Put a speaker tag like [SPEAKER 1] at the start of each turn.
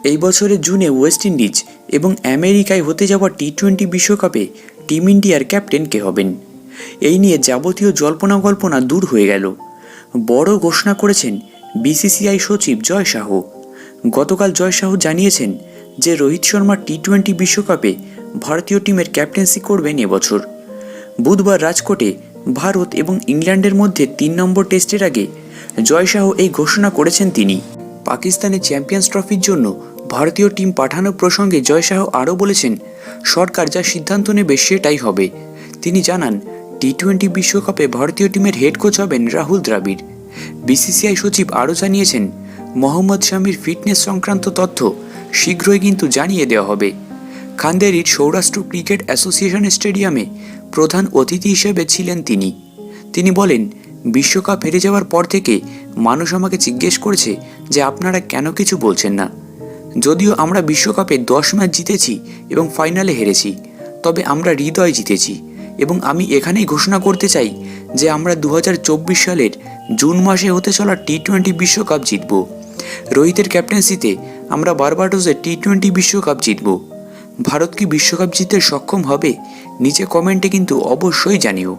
[SPEAKER 1] এই বছরের জুনে ওয়েস্ট ইন্ডিজ এবং আমেরিকায় হতে যাওয়া টি-20 বিশ্বকাপে টিম ইন্ডিয়ার ক্যাপ্টেন কে হবেন, এই নিয়ে যাবতীয় জল্পনা কল্পনা দূর হয়ে গেল। বড় ঘোষণা করেছেন বিসিসিআই সচিব জয় শাহ। গতকাল জয় শাহ জানিয়েছেন যে রোহিত শর্মা টি-20 বিশ্বকাপে ভারতীয় টিমের ক্যাপ্টেন্সি করবেন এবছর। বুধবার রাজকোটে ভারত এবং ইংল্যান্ডের মধ্যে 3 নম্বর টেস্টের আগে জয় শাহ এই ঘোষণা করেছেন তিনি। পাকিস্তানে চ্যাম্পিয়ন্স ট্রফির জন্য ভারতীয় টিম পাঠানোর প্রসঙ্গে জয় শাহ আরও বলেছেন, সরকার যা সিদ্ধান্ত নেবে সেটাই হবে। তিনি জানান, টি-20 বিশ্বকাপে ভারতীয় টিমের হেড কোচ হবেন রাহুল দ্রাবিড়। বিসিসিআই সচিব আরও জানিয়েছেন, মোহাম্মদ শামির ফিটনেস সংক্রান্ত তথ্য শীঘ্রই কিন্তু জানিয়ে দেওয়া হবে। খান্দেরির সৌরাষ্ট্র ক্রিকেট অ্যাসোসিয়েশন স্টেডিয়ামে প্রধান অতিথি হিসেবে ছিলেন তিনি। তিনি বলেন, বিশ্বকাপ হেরে যাওয়ার পর থেকে মানুষ আমাকে জিজ্ঞেস করেছে যে আপনারা কেন কিছু বলছেন না। যদিও আমরা বিশ্বকাপে 10 ম্যাচ জিতেছি এবং ফাইনালে হেরেছি, তবে আমরা হৃদয় জিতেছি এবং আমি এখানেই ঘোষণা করতে চাই যে আমরা 2024 সালের জুন মাসে হতে চলা টি-20 বিশ্বকাপ জিতব। রোহিতের ক্যাপ্টেন্সিতে আমরা বার্বাডোসে টি-20 বিশ্বকাপ জিতব। ভারত কি বিশ্বকাপ জিততে সক্ষম হবে? নিচে কমেন্টে কিন্তু অবশ্যই জানিও।